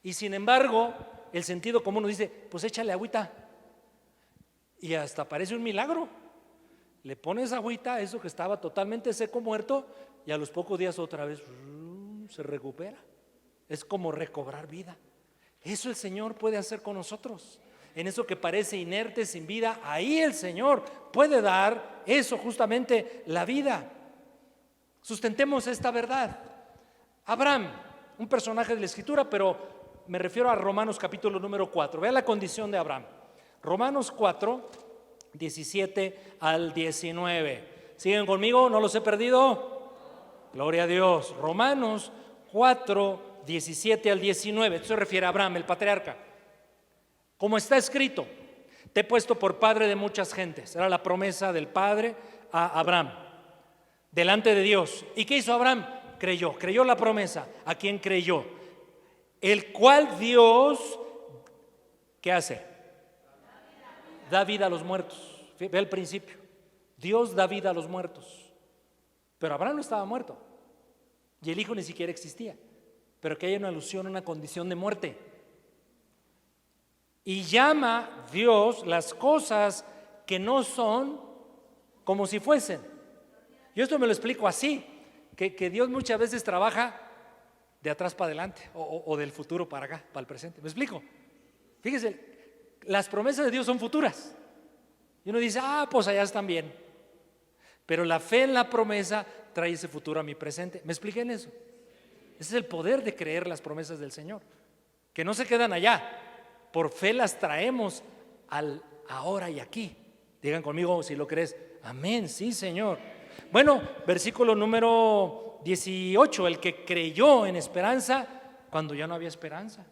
Y sin embargo, el sentido común nos dice, pues échale agüita. Y hasta parece un milagro. Le pones agüita a eso que estaba totalmente seco, muerto, y a los pocos días otra vez se recupera. Es como recobrar vida. Eso el Señor puede hacer con nosotros. En eso que parece inerte, sin vida, ahí el Señor puede dar eso, justamente la vida. Sustentemos esta verdad. Abraham, un personaje de la Escritura, pero me refiero a Romanos capítulo número 4. Vea la condición de Abraham. Romanos 4, 17 al 19. ¿Siguen conmigo? ¿No los he perdido? Gloria a Dios. Romanos 4, 17 al 19. Esto se refiere a Abraham, el patriarca. Como está escrito, te he puesto por padre de muchas gentes. Era la promesa del padre a Abraham, delante de Dios. ¿Y qué hizo Abraham? Creyó la promesa. ¿A quién creyó? El cual Dios, ¿qué hace? Da vida a los muertos. Ve el principio. Dios da vida a los muertos. Pero Abraham no estaba muerto. Y el hijo ni siquiera existía. Pero que hay una alusión a una condición de muerte. Y llama Dios las cosas que no son como si fuesen. Yo esto me lo explico así. Que Dios muchas veces trabaja de atrás para adelante o del futuro para acá, para el presente. ¿Me explico? Fíjese. Las promesas de Dios son futuras. Y uno dice, pues allá están bien. Pero la fe en la promesa trae ese futuro a mi presente. ¿Me expliqué en eso? Ese es el poder de creer las promesas del Señor. Que no se quedan allá. Por fe las traemos al ahora y aquí. Digan conmigo si lo crees. Amén, sí, Señor. Bueno, versículo número 18. El que creyó en esperanza cuando ya no había esperanza,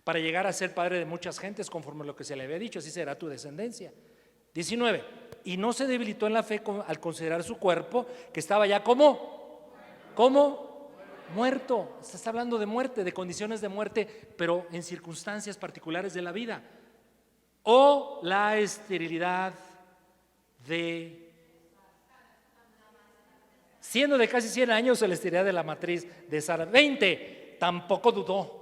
para llegar a ser padre de muchas gentes, conforme a lo que se le había dicho, así será tu descendencia. 19. Y no se debilitó en la fe al considerar su cuerpo, que estaba ya como muerto. Se está hablando de muerte, de condiciones de muerte, pero en circunstancias particulares de la vida. O la esterilidad siendo de casi 100 años, la esterilidad de la matriz de Sara. 20. Tampoco dudó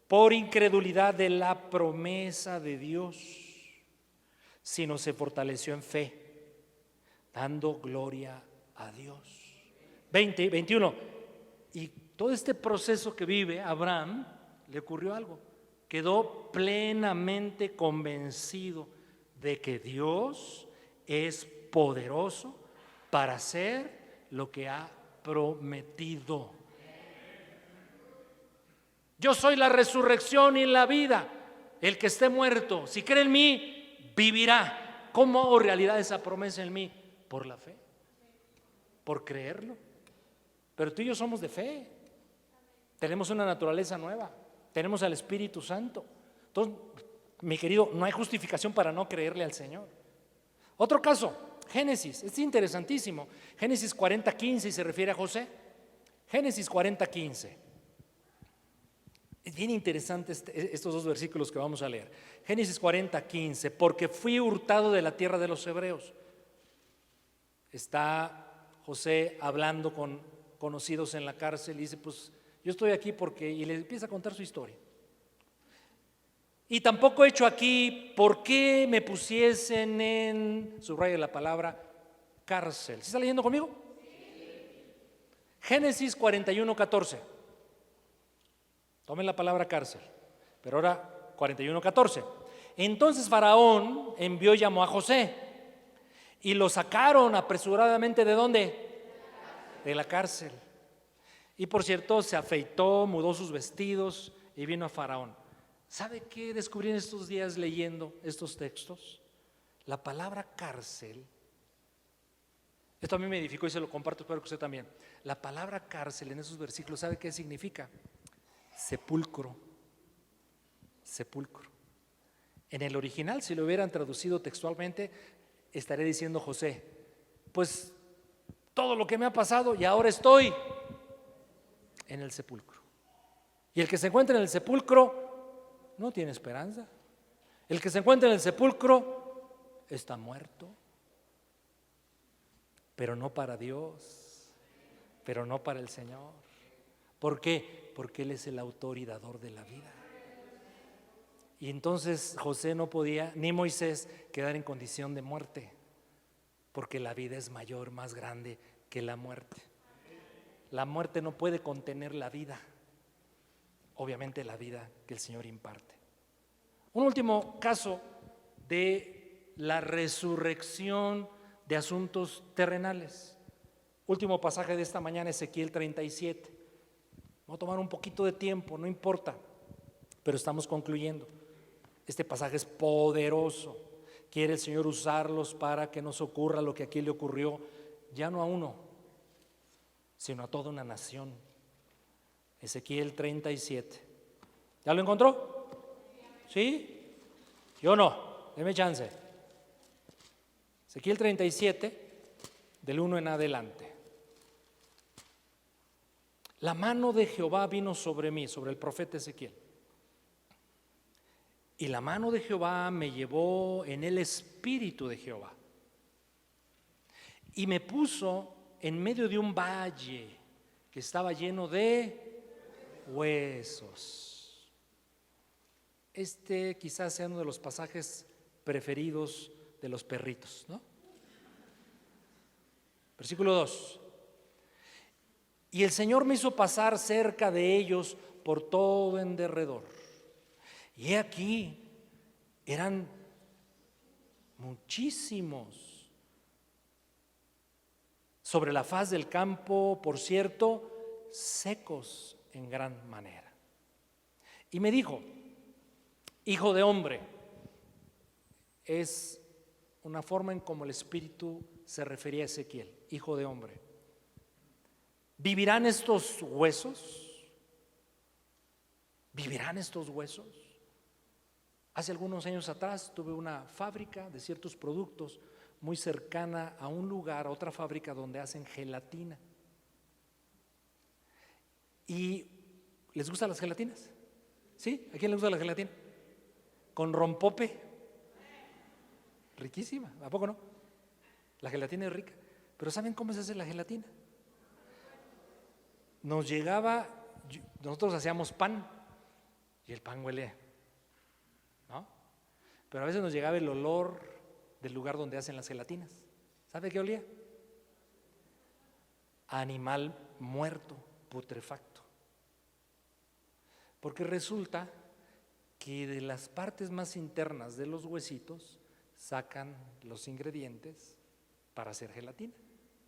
por incredulidad de la promesa de Dios, sino se fortaleció en fe, dando gloria a Dios. 21. Y todo este proceso que vive Abraham, le ocurrió algo. Quedó plenamente convencido de que Dios es poderoso para hacer lo que ha prometido. Yo soy la resurrección y la vida. El que esté muerto, si cree en mí, vivirá. ¿Cómo hago realidad esa promesa en mí? Por la fe, por creerlo. Pero tú y yo somos de fe. Tenemos una naturaleza nueva. Tenemos al Espíritu Santo. Entonces, mi querido, no hay justificación para no creerle al Señor. Otro caso, Génesis, es interesantísimo. Génesis 40:15 y se refiere a José. Génesis 40:15. Es bien interesante estos dos versículos que vamos a leer. Génesis 40:15. Porque fui hurtado de la tierra de los hebreos. Está José hablando con conocidos en la cárcel y dice, pues yo estoy aquí porque, y le empieza a contar su historia. Y tampoco he hecho aquí porque me pusiesen en, subraya la palabra, cárcel. ¿Sí está leyendo conmigo? Sí. Génesis 41:14. Tomen la palabra cárcel, pero ahora 41:14. Entonces Faraón envió y llamó a José y lo sacaron apresuradamente. ¿De dónde? De la cárcel. Y por cierto, se afeitó, mudó sus vestidos y vino a Faraón. ¿Sabe qué descubrí en estos días leyendo estos textos? La palabra cárcel, esto a mí me edificó y se lo comparto, espero que usted también. La palabra cárcel en esos versículos, ¿sabe qué significa? Sepulcro. Sepulcro. En el original, si lo hubieran traducido textualmente, estaría diciendo José, pues todo lo que me ha pasado y ahora estoy en el sepulcro. Y el que se encuentra en el sepulcro no tiene esperanza. El que se encuentra en el sepulcro está muerto. Pero no para Dios, pero no para el Señor. ¿Por qué? Porque Él es el autor y dador de la vida. Y entonces José no podía, ni Moisés, quedar en condición de muerte, porque la vida es mayor, más grande que la muerte. La muerte no puede contener la vida, obviamente la vida que el Señor imparte. Un último caso de la resurrección de asuntos terrenales. Último pasaje de esta mañana, Ezequiel 37. Voy a tomar un poquito de tiempo, no importa, pero estamos concluyendo. Este pasaje es poderoso. Quiere el Señor usarlos para que nos ocurra lo que aquí le ocurrió, ya no a uno, sino a toda una nación. Ezequiel 37. ¿Ya lo encontró? ¿Sí? Yo no, deme chance. Ezequiel 37, del 1 en adelante. La mano de Jehová vino sobre mí, sobre el profeta Ezequiel. Y la mano de Jehová me llevó en el espíritu de Jehová. Y me puso en medio de un valle que estaba lleno de huesos. Este quizás sea uno de los pasajes preferidos de los perritos, ¿no? Versículo 2. Y el Señor me hizo pasar cerca de ellos por todo en derredor. Y he aquí, eran muchísimos. Sobre la faz del campo, por cierto, secos en gran manera. Y me dijo: hijo de hombre, es una forma en como el Espíritu se refería a Ezequiel, hijo de hombre. ¿Vivirán estos huesos? ¿Vivirán estos huesos? Hace algunos años atrás tuve una fábrica de ciertos productos muy cercana a un lugar, a otra fábrica donde hacen gelatina. ¿Y les gustan las gelatinas? ¿Sí? ¿A quién le gusta la gelatina? ¿Con rompope? Riquísima, ¿a poco no? La gelatina es rica. Pero ¿saben cómo se hace la gelatina? Nos llegaba, nosotros hacíamos pan y el pan huele, ¿no? Pero a veces nos llegaba el olor del lugar donde hacen las gelatinas. ¿Sabe qué olía? A animal muerto, putrefacto. Porque resulta que de las partes más internas de los huesitos sacan los ingredientes para hacer gelatina.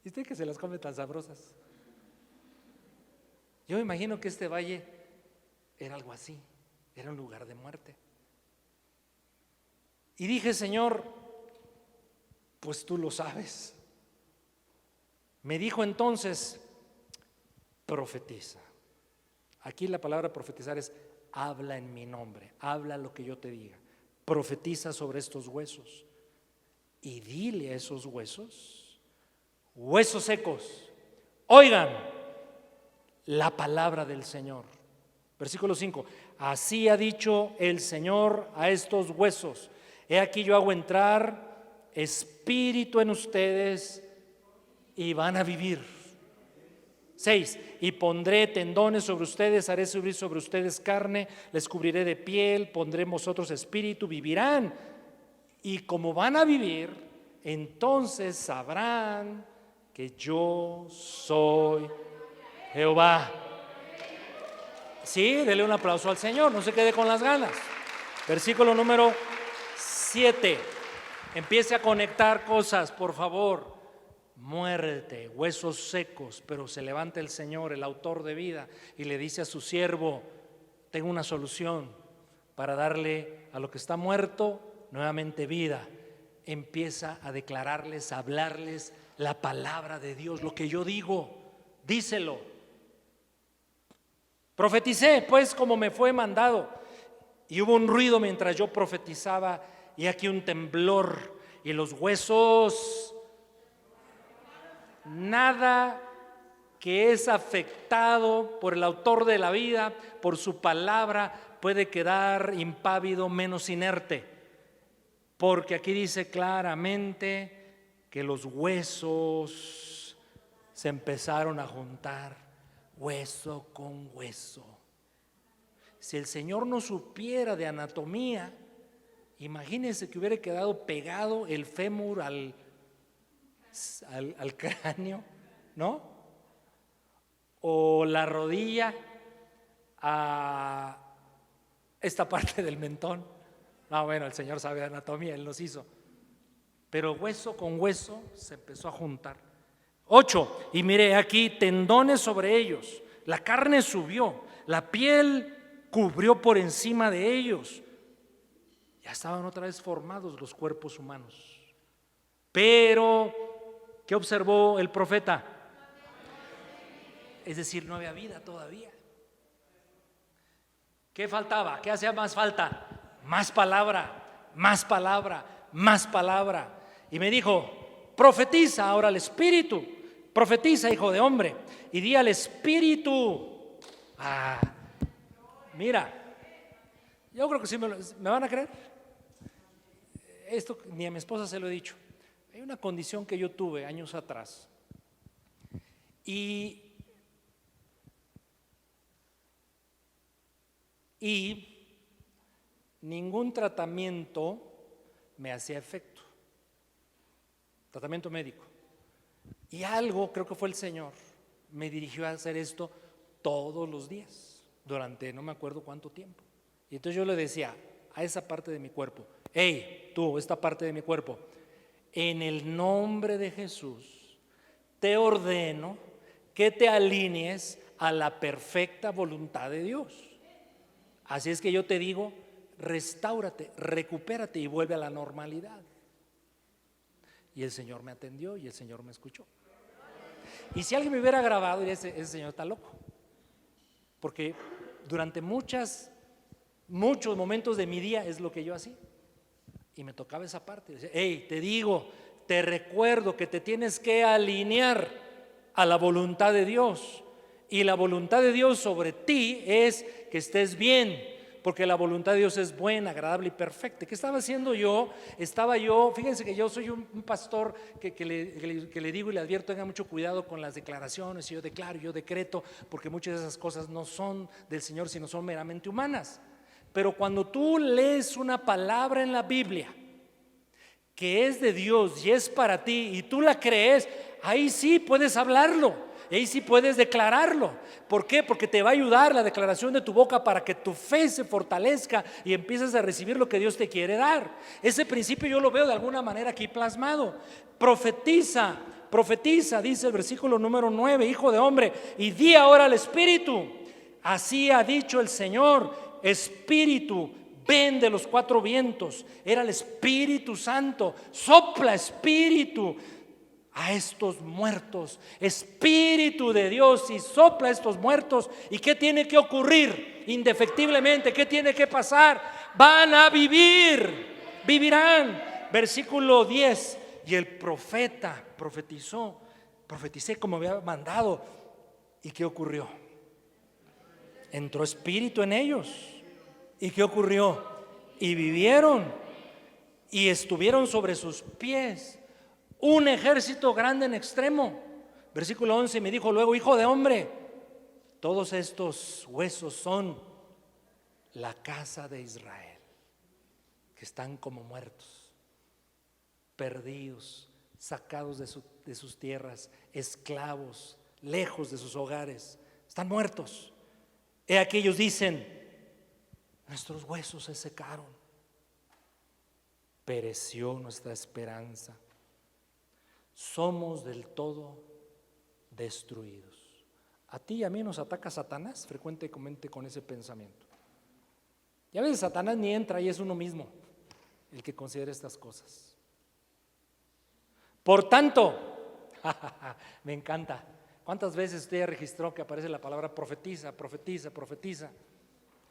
¿Y usted que se las come tan sabrosas? Yo me imagino que este valle era algo así, era un lugar de muerte. Y dije: Señor, pues tú lo sabes. Me dijo entonces: profetiza. Aquí la palabra profetizar es habla en mi nombre, habla lo que yo te diga. Profetiza sobre estos huesos y dile a esos huesos: huesos secos, oigan la palabra del Señor. Versículo 5. Así ha dicho el Señor a estos huesos: he aquí yo hago entrar espíritu en ustedes y van a vivir. 6. Y pondré tendones sobre ustedes, haré subir sobre ustedes carne, les cubriré de piel, pondré en vosotros espíritu, vivirán. Y como van a vivir, entonces sabrán que yo soy Jehová. Sí, dele un aplauso al Señor, no se quede con las ganas. Versículo número 7. Empiece a conectar cosas, por favor. Muerte, huesos secos, pero se levanta el Señor, el autor de vida, y le dice a su siervo: tengo una solución para darle a lo que está muerto nuevamente vida. Empieza a declararles, a hablarles la palabra de Dios, lo que yo digo, díselo. Profeticé pues como me fue mandado, y hubo un ruido mientras yo profetizaba, y aquí un temblor, y los huesos, nada que es afectado por el autor de la vida, por su palabra, puede quedar impávido, menos inerte, porque aquí dice claramente que los huesos se empezaron a juntar, hueso con hueso. Si el Señor no supiera de anatomía, imagínense que hubiera quedado pegado el fémur al cráneo, ¿no? O la rodilla a esta parte del mentón. No, bueno, el Señor sabe de anatomía, Él nos hizo. Pero hueso con hueso se empezó a juntar. 8. Y mire aquí tendones sobre ellos, la carne subió, la piel cubrió por encima de ellos. Ya estaban otra vez formados los cuerpos humanos. Pero ¿qué observó el profeta? Es decir, no había vida todavía. ¿Qué faltaba? ¿Qué hacía más falta? Más palabra, más palabra, más palabra. Y me dijo: profetiza ahora al Espíritu, profetiza, hijo de hombre, y di al Espíritu. Mira, yo creo que sí me van a creer. Esto ni a mi esposa se lo he dicho. Hay una condición que yo tuve años atrás y ningún tratamiento me hacía efecto, tratamiento médico. Y algo, creo que fue el Señor, me dirigió a hacer esto todos los días, durante no me acuerdo cuánto tiempo. Y entonces yo le decía a esa parte de mi cuerpo: hey, tú, esta parte de mi cuerpo, en el nombre de Jesús, te ordeno que te alinees a la perfecta voluntad de Dios. Así es que yo te digo, restáurate, recupérate y vuelve a la normalidad. Y el Señor me atendió y el Señor me escuchó. Y si alguien me hubiera grabado, diría: ese señor está loco. Porque durante muchos momentos de mi día es lo que yo hacía. Y me tocaba esa parte. Decía: hey, te digo, te recuerdo que te tienes que alinear a la voluntad de Dios. Y la voluntad de Dios sobre ti es que estés bien, porque la voluntad de Dios es buena, agradable y perfecta. ¿Qué estaba haciendo yo? Fíjense que yo soy un pastor que le digo y le advierto: tenga mucho cuidado con las declaraciones. Yo declaro, yo decreto, porque muchas de esas cosas no son del Señor, sino son meramente humanas. Pero cuando tú lees una palabra en la Biblia que es de Dios y es para ti y tú la crees, ahí sí puedes hablarlo. Ahí sí puedes declararlo. ¿Por qué? Porque te va a ayudar la declaración de tu boca para que tu fe se fortalezca y empieces a recibir lo que Dios te quiere dar. Ese principio yo lo veo de alguna manera aquí plasmado. Profetiza, dice el versículo número 9: hijo de hombre, y di ahora al Espíritu: así ha dicho el Señor, Espíritu, ven de los cuatro vientos. Era el Espíritu Santo. Sopla, Espíritu, a estos muertos, Espíritu de Dios, y sopla a estos muertos. ¿Y qué tiene que ocurrir? Indefectiblemente, ¿qué tiene que pasar? Van a vivir, vivirán. Versículo 10: y el profeta profeticé como había mandado. ¿Y qué ocurrió? Entró espíritu en ellos. ¿Y qué ocurrió? Y vivieron y estuvieron sobre sus pies un ejército grande en extremo. Versículo 11: me dijo luego: hijo de hombre, todos estos huesos son la casa de Israel, que están como muertos, perdidos, sacados de sus tierras, esclavos, lejos de sus hogares, están muertos. He aquí ellos dicen: nuestros huesos se secaron, pereció nuestra esperanza, somos del todo destruidos. A ti y a mí nos ataca Satanás frecuentemente con ese pensamiento. Y a veces Satanás ni entra y es uno mismo el que considera estas cosas. Por tanto, me encanta. ¿Cuántas veces usted ya registró que aparece la palabra profetiza, profetiza, profetiza?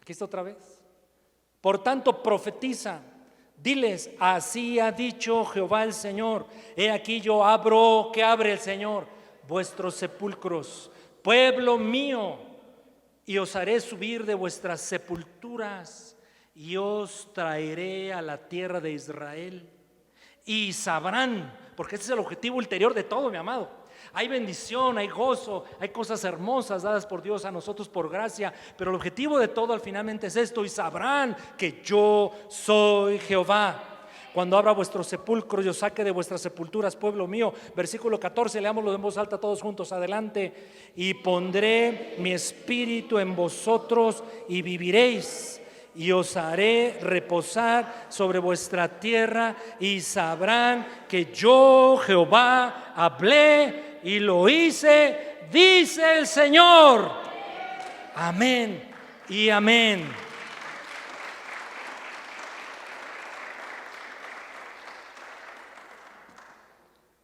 Aquí está otra vez. Por tanto, profetiza. Diles: así ha dicho Jehová el Señor, he aquí yo abro, ¿qué abre el Señor? Vuestros sepulcros, pueblo mío, y os haré subir de vuestras sepulturas y os traeré a la tierra de Israel. Y sabrán, porque ese es el objetivo ulterior de todo, mi amado. Hay bendición, hay gozo, hay cosas hermosas dadas por Dios a nosotros por gracia, pero el objetivo de todo al finalmente es esto: y sabrán que yo soy Jehová, cuando abra vuestros sepulcros y os saque de vuestras sepulturas, pueblo mío. Versículo 14, leámoslo en voz alta todos juntos, adelante. Y pondré mi espíritu en vosotros y viviréis, y os haré reposar sobre vuestra tierra, y sabrán que yo Jehová hablé y lo hice, dice el Señor. Amén y amén.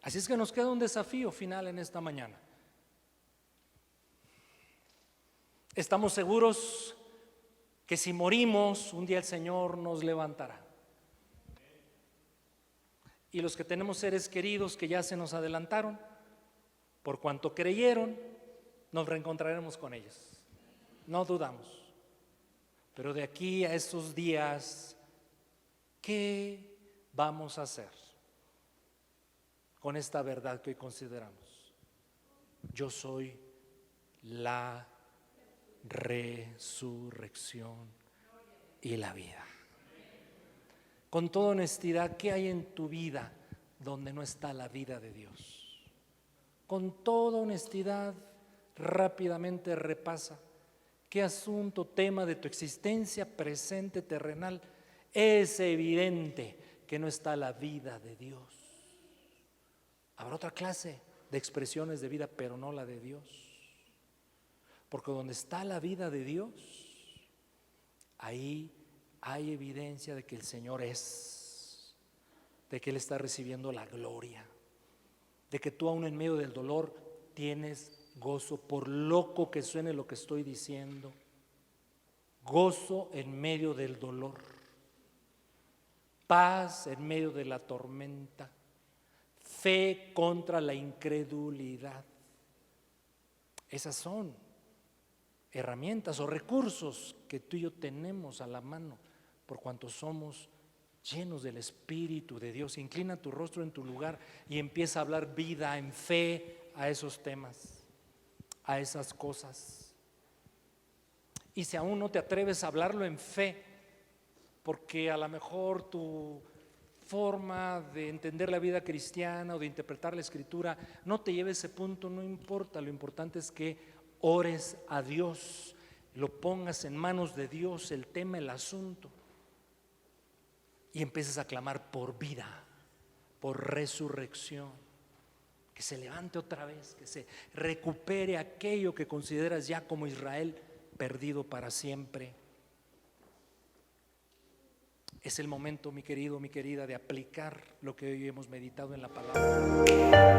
Así es que nos queda un desafío final en esta mañana. Estamos seguros que si morimos, un día el Señor nos levantará. Y los que tenemos seres queridos que ya se nos adelantaron, por cuanto creyeron, nos reencontraremos con ellos. No dudamos. Pero de aquí a esos días, ¿qué vamos a hacer con esta verdad que hoy consideramos? Yo soy la resurrección y la vida. Con toda honestidad, ¿qué hay en tu vida donde no está la vida de Dios? Con toda honestidad, rápidamente repasa qué asunto, tema de tu existencia presente terrenal es evidente que no está la vida de Dios. Habrá otra clase de expresiones de vida, pero no la de Dios. Porque donde está la vida de Dios, ahí hay evidencia de que el Señor es, de que Él está recibiendo la gloria, de que tú aún en medio del dolor tienes gozo, por loco que suene lo que estoy diciendo, gozo en medio del dolor, paz en medio de la tormenta, fe contra la incredulidad. Esas son herramientas o recursos que tú y yo tenemos a la mano por cuanto somos llenos del Espíritu de Dios. Inclina tu rostro en tu lugar y empieza a hablar vida en fe a esos temas, a esas cosas. Y si aún no te atreves a hablarlo en fe, porque a lo mejor tu forma de entender la vida cristiana o de interpretar la Escritura no te lleva a ese punto, no importa. Lo importante es que ores a Dios, lo pongas en manos de Dios, el tema, el asunto, y empieces a clamar por vida, por resurrección, que se levante otra vez, que se recupere aquello que consideras ya como Israel perdido para siempre. Es el momento, mi querido, mi querida, de aplicar lo que hoy hemos meditado en la palabra.